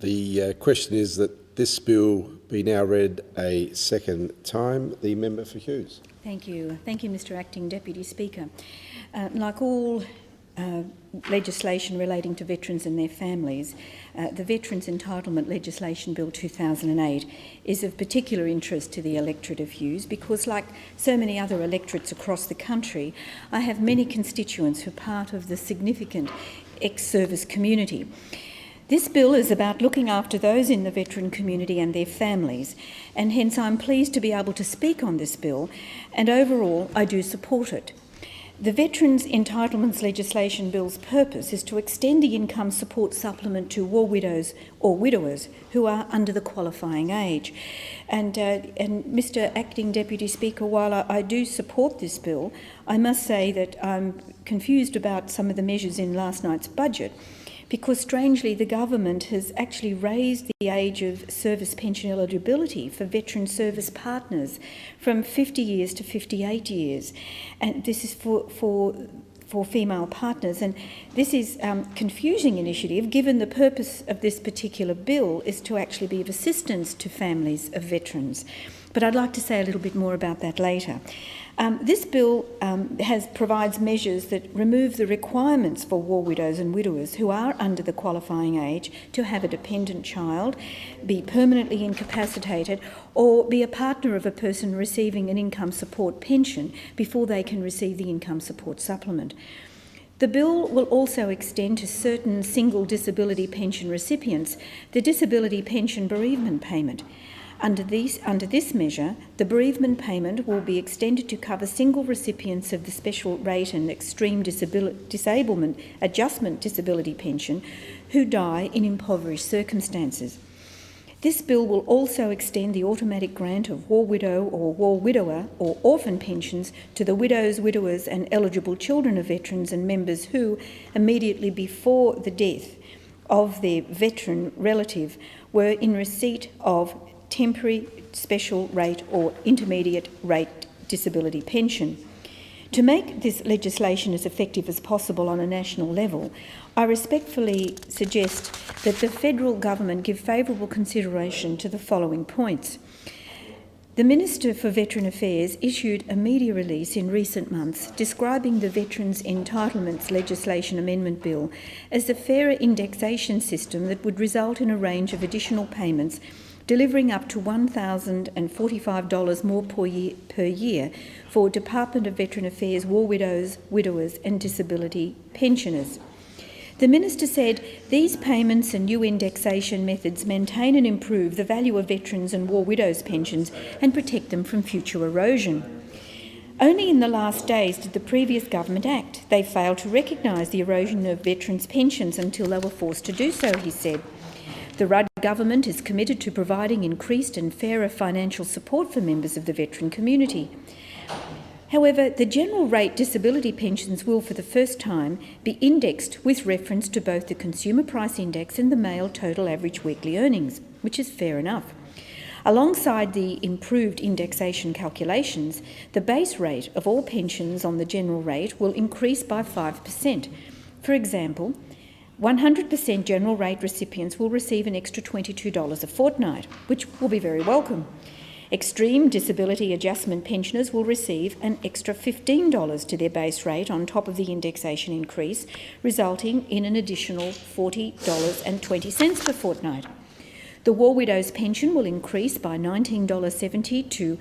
The question is that this bill be now read a second time. The member for Hughes. Thank you. Thank you, Mr Acting Deputy Speaker. Like all legislation relating to veterans and their families, the Veterans Entitlement Legislation Bill 2008 is of particular interest to the electorate of Hughes because, like so many other electorates across the country, I have many constituents who are part of the significant ex-service community. This bill is about looking after those in the veteran community and their families, and hence I'm pleased to be able to speak on this bill, and overall I do support it. The Veterans Entitlements Legislation Bill's purpose is to extend the income support supplement to war widows or widowers who are under the qualifying age. And Mr Acting Deputy Speaker, while I do support this bill, I must say that I'm confused about some of the measures in last night's budget, because strangely the government has actually raised the age of service pension eligibility for veteran service partners from 50 years to 58 years. And this is for female partners. And this is a confusing initiative, given the purpose of this particular bill is to actually be of assistance to families of veterans. But I'd like to say a little bit more about that later. This bill provides measures that remove the requirements for war widows and widowers who are under the qualifying age to have a dependent child, be permanently incapacitated, or be a partner of a person receiving an income support pension before they can receive the income support supplement. The bill will also extend to certain single disability pension recipients the disability pension bereavement payment. Under this measure, the bereavement payment will be extended to cover single recipients of the special rate and extreme disablement adjustment disability pension who die in impoverished circumstances. This bill will also extend the automatic grant of war widow or war widower or orphan pensions to the widows, widowers and eligible children of veterans and members who, immediately before the death of their veteran relative, were in receipt of temporary special rate or intermediate rate disability pension. To make this legislation as effective as possible on a national level, I respectfully suggest that the federal government give favourable consideration to the following points. The Minister for Veteran Affairs issued a media release in recent months describing the Veterans Entitlements Legislation Amendment Bill as a fairer indexation system that would result in a range of additional payments delivering up to $1,045 more per year for Department of Veteran Affairs war widows, widowers and disability pensioners. The Minister said these payments and new indexation methods maintain and improve the value of veterans and war widows pensions and protect them from future erosion. Only in the last days did the previous government act. They failed to recognise the erosion of veterans' pensions until they were forced to do so, he said. The Rudd government is committed to providing increased and fairer financial support for members of the veteran community. However, the general rate disability pensions will for the first time be indexed with reference to both the Consumer Price Index and the male total average weekly earnings, which is fair enough. Alongside the improved indexation calculations, the base rate of all pensions on the general rate will increase by 5%. For example, 100% general rate recipients will receive an extra $22 a fortnight, which will be very welcome. Extreme disability adjustment pensioners will receive an extra $15 to their base rate on top of the indexation increase, resulting in an additional $40.20 per fortnight. The war widow's pension will increase by $19.70 to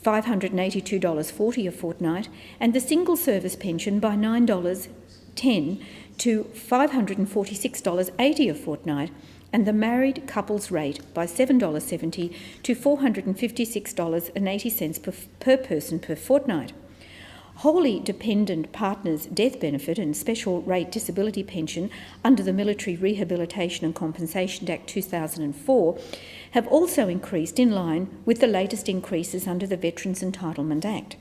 $582.40 a fortnight, and the single service pension by $9.10 to $546.80 a fortnight, and the married couple's rate by $7.70 to $456.80 per person per fortnight. Wholly dependent partners' death benefit and special rate disability pension under the Military Rehabilitation and Compensation Act 2004 have also increased in line with the latest increases under the Veterans Entitlement Act.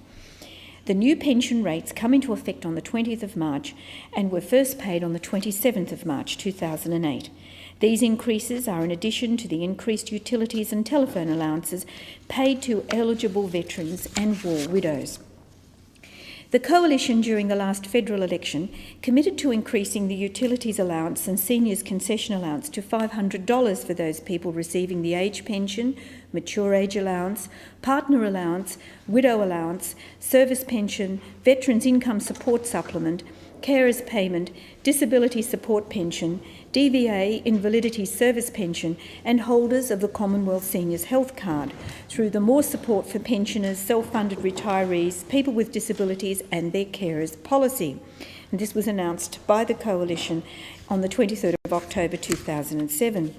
The new pension rates come into effect on the 20th of March and were first paid on the 27th of March 2008. These increases are in addition to the increased utilities and telephone allowances paid to eligible veterans and war widows. The Coalition, during the last federal election, committed to increasing the utilities allowance and seniors concession allowance to $500 for those people receiving the age pension, mature age allowance, partner allowance, widow allowance, service pension, veterans income support supplement, carers payment, disability support pension, DVA invalidity service pension, and holders of the Commonwealth Seniors Health Card through the More Support for Pensioners, Self-Funded Retirees, People with Disabilities and their Carers policy. And this was announced by the Coalition on the 23rd of October 2007.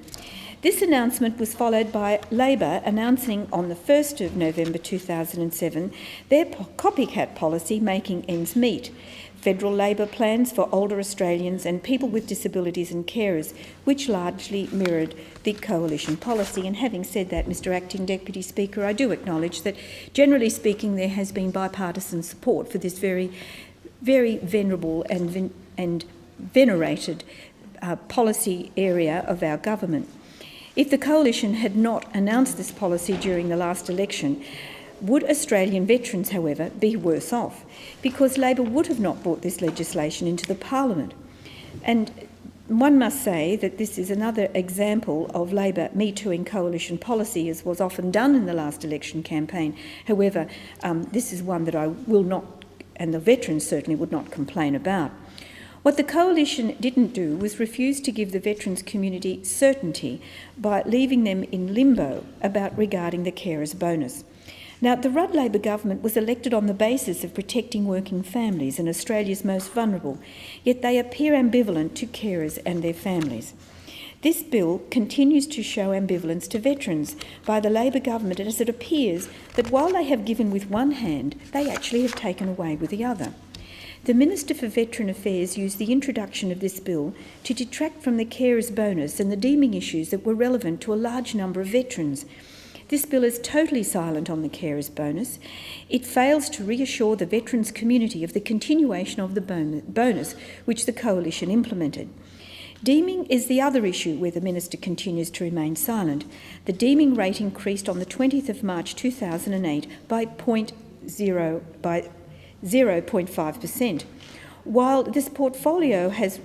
This announcement was followed by Labor announcing on the 1st of November 2007 their copycat policy, Making Ends Meet, federal Labor plans for older Australians and people with disabilities and carers, which largely mirrored the Coalition policy. And having said that, Mr Acting Deputy Speaker, I do acknowledge that, generally speaking, there has been bipartisan support for this very venerable and venerated policy area of our government. If the Coalition had not announced this policy during the last election, would Australian veterans, however, be worse off? Because Labor would have not brought this legislation into the Parliament. And one must say that this is another example of Labor me-tooing Coalition policy, as was often done in the last election campaign. However, this is one that I will not, and the veterans certainly would not, complain about. What the Coalition didn't do was refuse to give the veterans community certainty by leaving them in limbo regarding the carers bonus. Now, the Rudd Labor government was elected on the basis of protecting working families and Australia's most vulnerable, yet they appear ambivalent to carers and their families. This bill continues to show ambivalence to veterans by the Labor government, as it appears that while they have given with one hand, they actually have taken away with the other. The Minister for Veteran Affairs used the introduction of this bill to detract from the carers bonus and the deeming issues that were relevant to a large number of veterans. This bill is totally silent on the carers bonus. It fails to reassure the veterans community of the continuation of the bonus which the Coalition implemented. Deeming is the other issue where the Minister continues to remain silent. The deeming rate increased on the 20th of March 2008 by 0.5%. While this portfolio has